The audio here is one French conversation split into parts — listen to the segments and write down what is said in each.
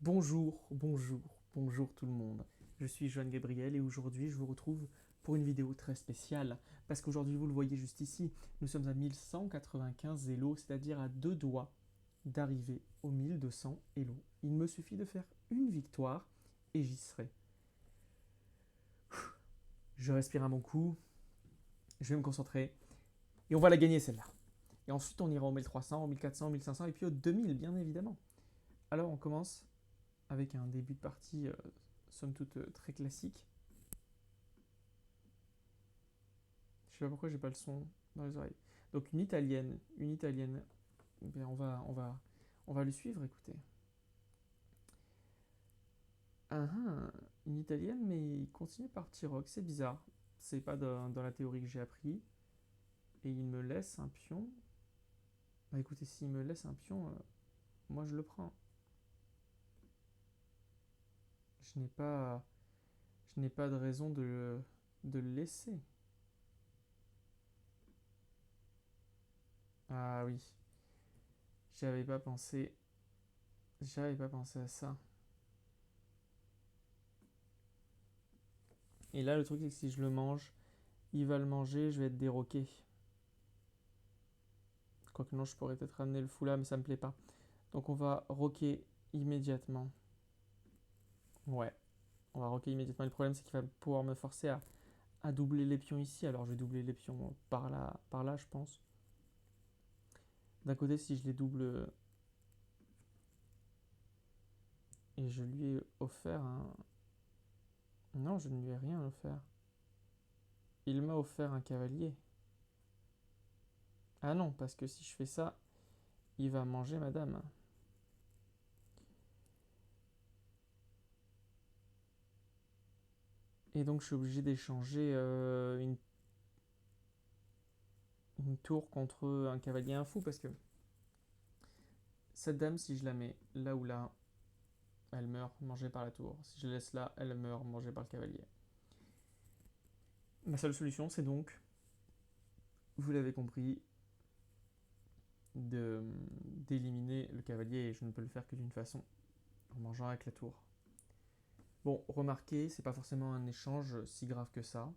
Bonjour tout le monde. Je suis Joanne Gabriel et aujourd'hui je vous retrouve pour une vidéo très spéciale parce qu'aujourd'hui vous le voyez juste ici, nous sommes à 1195 Elo, c'est-à-dire à deux doigts d'arriver aux 1200 Elo. Il me suffit de faire une victoire et j'y serai. Je respire un bon coup, je vais me concentrer et on va la gagner celle-là. Et ensuite on ira au 1300, au 1400, au 1500 et puis au 2000 bien évidemment. Alors on commence avec un début de partie somme toute très classique. Je sais pas pourquoi j'ai pas le son dans les oreilles. Donc une italienne. Ben on va le suivre. Écoutez. Une italienne, mais il continue par petit rock. C'est bizarre. C'est pas dans la théorie que j'ai appris. Et il me laisse un pion. Bah écoutez, s'il me laisse un pion, moi je le prends. Je n'ai pas, je n'ai pas de raison de le laisser. Ah oui, j'avais pas pensé, j'avais pas pensé à ça. Et là, le truc, c'est que si je le mange, il va le manger, je vais être déroqué. Quoique non, je pourrais peut-être ramener le fou là, mais ça me plaît pas. Donc on va rocker immédiatement. Ouais, on va rocker immédiatement. Le problème, c'est qu'il va pouvoir me forcer à doubler les pions ici. Alors je vais doubler les pions par là, je pense. D'un côté, si je les double et je lui ai offert un... Non, je ne lui ai rien offert. Il m'a offert un cavalier. Ah non, parce que si je fais ça, il va manger madame. Et donc je suis obligé d'échanger une tour contre un cavalier un fou parce que cette dame, si je la mets là ou là, elle meurt mangée par la tour. Si je la laisse là, elle meurt mangée par le cavalier. Ma seule solution, c'est donc, vous l'avez compris, d'éliminer le cavalier et je ne peux le faire que d'une façon, en mangeant avec la tour. Bon, remarquez, c'est pas forcément un échange si grave que ça,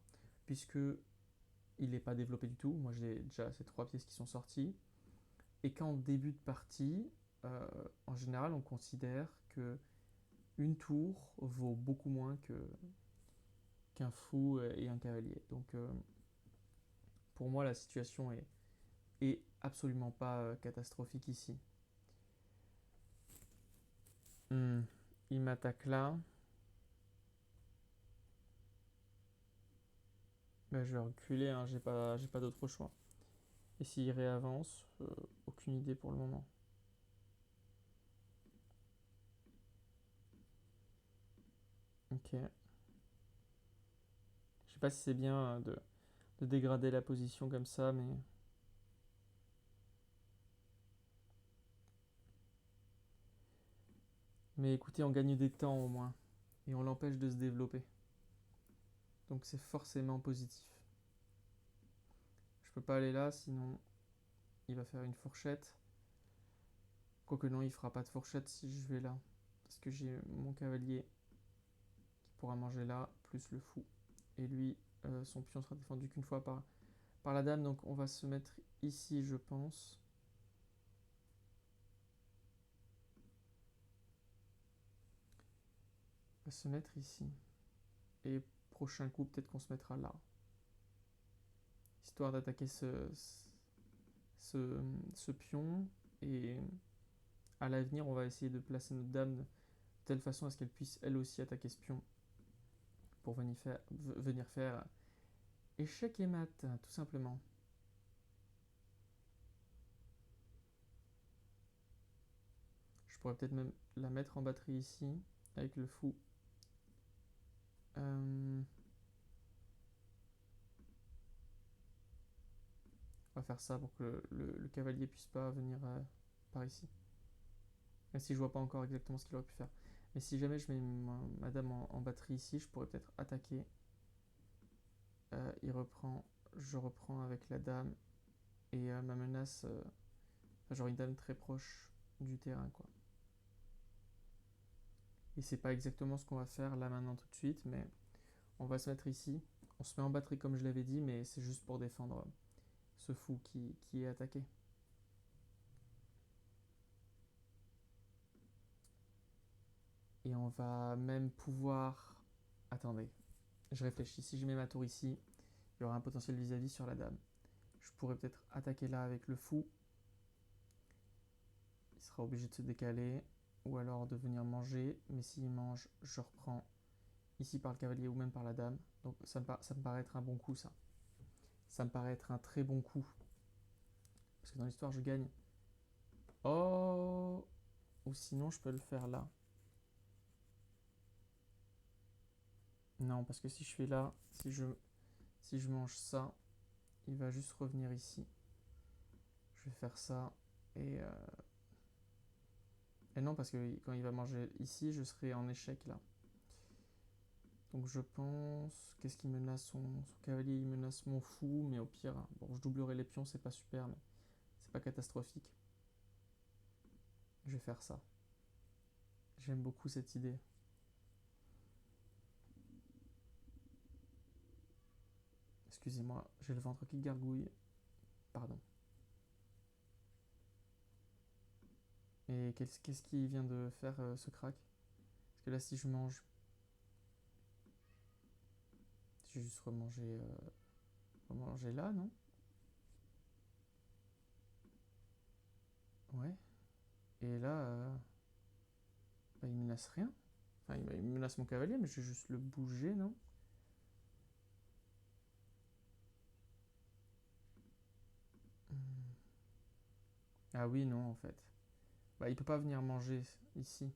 puisque il n'est pas développé du tout. Moi, j'ai déjà ces trois pièces qui sont sorties. Et qu'en début de partie, en général, on considère que une tour vaut beaucoup moins qu'un fou et un cavalier. Donc, pour moi, la situation est absolument pas catastrophique ici. Hmm, il m'attaque là. Ben, je vais reculer, hein, j'ai pas d'autre choix. Et s'il réavance, aucune idée pour le moment. Ok. Je sais pas si c'est bien de dégrader la position comme ça, mais... Mais écoutez, on gagne des temps au moins. Et on l'empêche de se développer. Donc c'est forcément positif. Je peux pas aller là, sinon il va faire une fourchette. Quoique non, il fera pas de fourchette si je vais là. Parce que j'ai mon cavalier qui pourra manger là, plus le fou. Et lui, son pion sera défendu qu'une fois par la dame. Donc on va se mettre ici, je pense. On va se mettre ici. Et prochain coup, peut-être qu'on se mettra là. Histoire d'attaquer ce pion. Et à l'avenir, on va essayer de placer notre dame de telle façon à ce qu'elle puisse elle aussi attaquer ce pion pour venir faire échec et mat, tout simplement. Je pourrais peut-être même la mettre en batterie ici, avec le fou. On va faire ça pour que le cavalier puisse pas venir par ici. Même si je vois pas encore exactement ce qu'il aurait pu faire. Mais si jamais je mets ma dame en batterie ici, je pourrais peut-être attaquer. Il reprend, je reprends avec la dame. Et ma menace, genre une dame très proche du terrain, quoi. Et c'est pas exactement ce qu'on va faire là maintenant tout de suite, mais on va se mettre ici. On se met en batterie comme je l'avais dit, mais c'est juste pour défendre ce fou qui est attaqué. Et on va même pouvoir... Attendez, je réfléchis. Si je mets ma tour ici, il y aura un potentiel vis-à-vis sur la dame. Je pourrais peut-être attaquer là avec le fou. Il sera obligé de se décaler. Ou alors de venir manger. Mais s'il mange, je reprends ici par le cavalier ou même par la dame. Donc ça me paraît être un bon coup ça. Ça me paraît être un très bon coup. Parce que dans l'histoire, je gagne. Oh. Ou sinon, je peux le faire là. Non, parce que si je fais là, si je mange ça, il va juste revenir ici. Je vais faire ça. Et non, parce que quand il va manger ici, je serai en échec là. Donc je pense... Qu'est-ce qu'il menace son cavalier? Il menace mon fou, mais au pire... Bon, je doublerai les pions, c'est pas super, mais c'est pas catastrophique. Je vais faire ça. J'aime beaucoup cette idée. Excusez-moi, j'ai le ventre qui gargouille. Pardon. Et qu'est-ce qui vient de faire ce crack? Parce que là, si je mange... Je vais juste remanger là, non? Ouais. Et là, bah, il menace rien. Enfin, il menace mon cavalier, mais je vais juste le bouger, non? Hmm. Ah oui, non, en fait. Bah, il peut pas venir manger ici.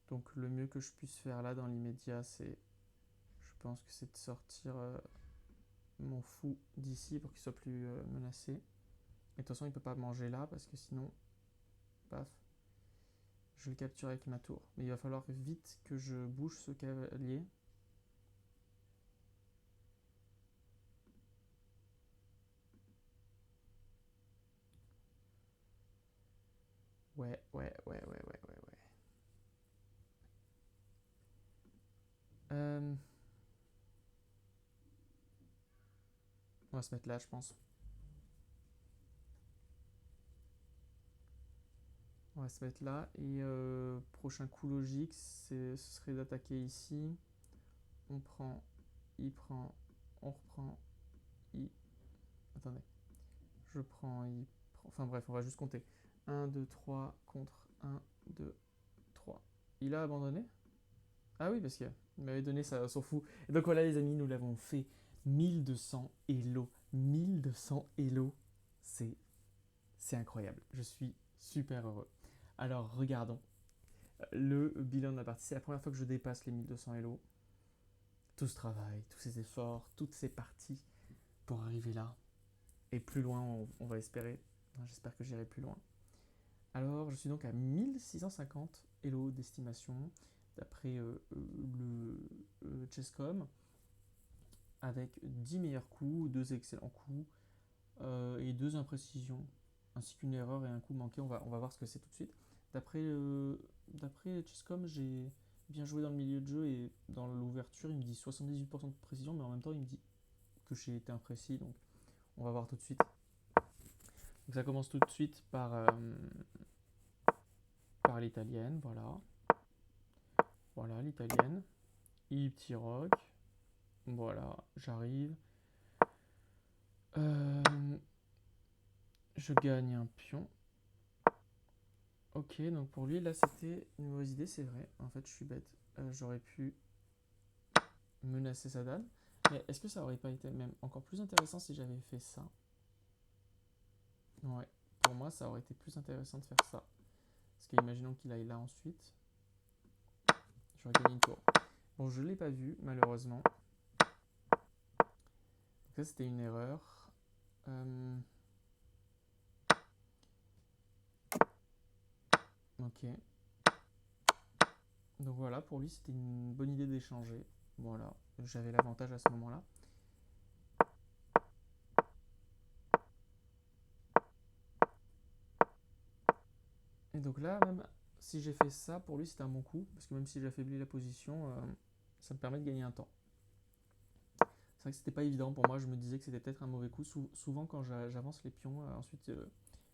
Donc le mieux que je puisse faire là dans l'immédiat, je pense que c'est de sortir mon fou d'ici pour qu'il soit plus menacé. Et de toute façon, il peut pas manger là parce que sinon, paf, je le capture avec ma tour. Mais il va falloir vite que je bouge ce cavalier. Ouais. Euh, on va se mettre là, je pense. On va se mettre là. Et prochain coup logique, ce serait d'attaquer ici. On prend, il prend, on reprend, il... Attendez. Je prends, il prend... Enfin bref, on va juste compter. 1, 2, 3 contre 1, 2, 3. Il a abandonné? Ah oui, parce qu'il m'avait donné son fou. Et donc voilà les amis, nous l'avons fait. 1200 Elo. 1200 Elo. C'est c'est incroyable. Je suis super heureux. Alors regardons le bilan de la partie. C'est la première fois que je dépasse les 1200 Elo. Tout ce travail, tous ces efforts, toutes ces parties pour arriver là. Et plus loin, on va espérer. J'espère que j'irai plus loin. Alors, je suis donc à 1650 Elo d'estimation, d'après le Chesscom, avec 10 meilleurs coups, 2 excellents coups et 2 imprécisions, ainsi qu'une erreur et un coup manqué. On va voir ce que c'est tout de suite. D'après Chesscom, j'ai bien joué dans le milieu de jeu et dans l'ouverture, il me dit 78% de précision, mais en même temps, il me dit que j'ai été imprécis, donc on va voir tout de suite. Donc ça commence tout de suite par l'italienne, voilà. Voilà, l'italienne. I petit rock. Voilà, j'arrive. Euh, je gagne un pion. Ok, donc pour lui, là, c'était une mauvaise idée, c'est vrai. En fait, je suis bête. J'aurais pu menacer sa dame. Mais est-ce que ça aurait pas été même encore plus intéressant si j'avais fait ça? Ouais, pour moi, ça aurait été plus intéressant de faire ça. Parce qu'imaginons qu'il aille là ensuite. J'aurais gagné une tour. Bon, je ne l'ai pas vu, malheureusement. Donc ça, c'était une erreur. Ok. Donc voilà, pour lui, c'était une bonne idée d'échanger. Voilà, j'avais l'avantage à ce moment-là. Et donc là, même si j'ai fait ça, pour lui c'était un bon coup, parce que même si j'affaiblis la position, ça me permet de gagner un temps. C'est vrai que c'était pas évident pour moi, je me disais que c'était peut-être un mauvais coup. Souvent quand j'avance les pions, ensuite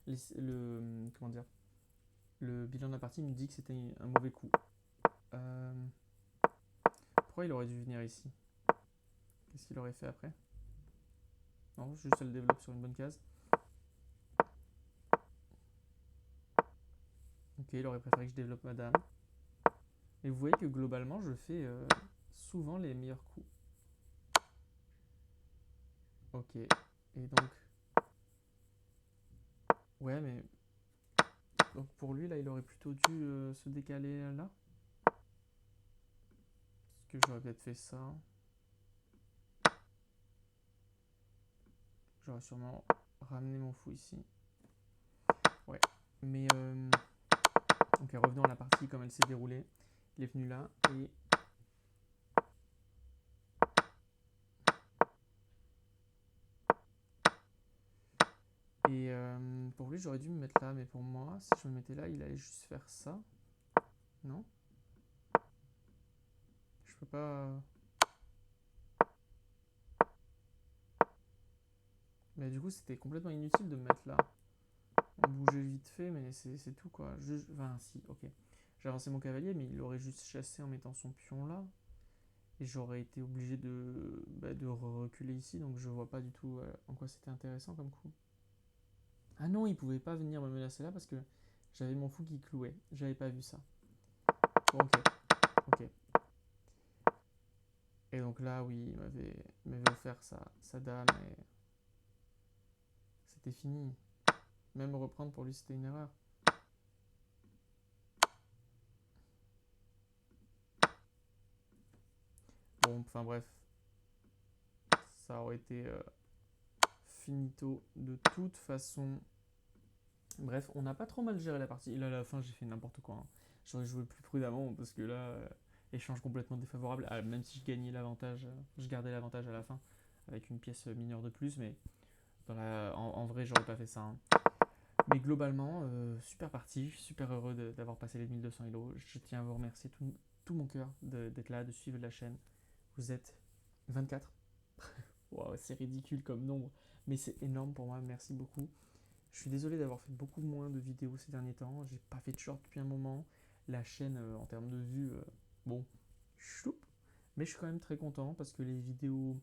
comment dire, le bilan de la partie me dit que c'était un mauvais coup. Euh, Pourquoi il aurait dû venir ici? Qu'est-ce qu'il aurait fait après? Non, juste elle développe sur une bonne case. Ok, il aurait préféré que je développe ma dame. Et vous voyez que globalement, je fais souvent les meilleurs coups. Ok, et donc... Ouais, mais... Donc pour lui, là, il aurait plutôt dû se décaler là. Parce que j'aurais peut-être fait ça. J'aurais sûrement ramené mon fou ici. Ouais, mais... Ok, revenons à la partie comme elle s'est déroulée. Il est venu là et... Et pour lui, j'aurais dû me mettre là, mais pour moi, si je me mettais là, il allait juste faire ça. Non? Je peux pas... Mais du coup, c'était complètement inutile de me mettre là. On bougeait vite fait, mais c'est tout quoi. Enfin, si, ok. J'ai avancé mon cavalier, mais il aurait juste chassé en mettant son pion là. Et j'aurais été obligé de reculer ici, donc je vois pas du tout en quoi c'était intéressant comme coup. Ah non, il pouvait pas venir me menacer là parce que j'avais mon fou qui clouait. J'avais pas vu ça. Bon, ok, ok. Et donc là, oui, il m'avait offert sa dame et c'était fini. Même reprendre pour lui, c'était une erreur. Bon, enfin bref, ça aurait été finito de toute façon. Bref, on n'a pas trop mal géré la partie. Là, à la fin, j'ai fait n'importe quoi, hein. J'aurais joué plus prudemment parce que là, échange complètement défavorable. Ah, même si je gagnais l'avantage, je gardais l'avantage à la fin avec une pièce mineure de plus, mais en vrai, j'aurais pas fait ça, hein. Mais globalement, super partie. Je suis super heureux d'avoir passé les 1200 Elo. Je tiens à vous remercier tout mon cœur d'être là, de suivre la chaîne. Vous êtes 24. Wow, c'est ridicule comme nombre, mais c'est énorme pour moi. Merci beaucoup. Je suis désolé d'avoir fait beaucoup moins de vidéos ces derniers temps. J'ai pas fait de short depuis un moment. La chaîne, en termes de vues, bon, choup. Mais je suis quand même très content parce que les vidéos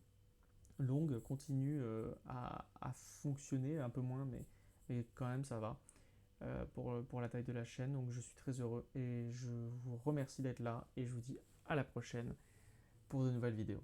longues continuent à fonctionner, un peu moins, mais quand même ça va pour la taille de la chaîne. Donc je suis très heureux et je vous remercie d'être là et je vous dis à la prochaine pour de nouvelles vidéos.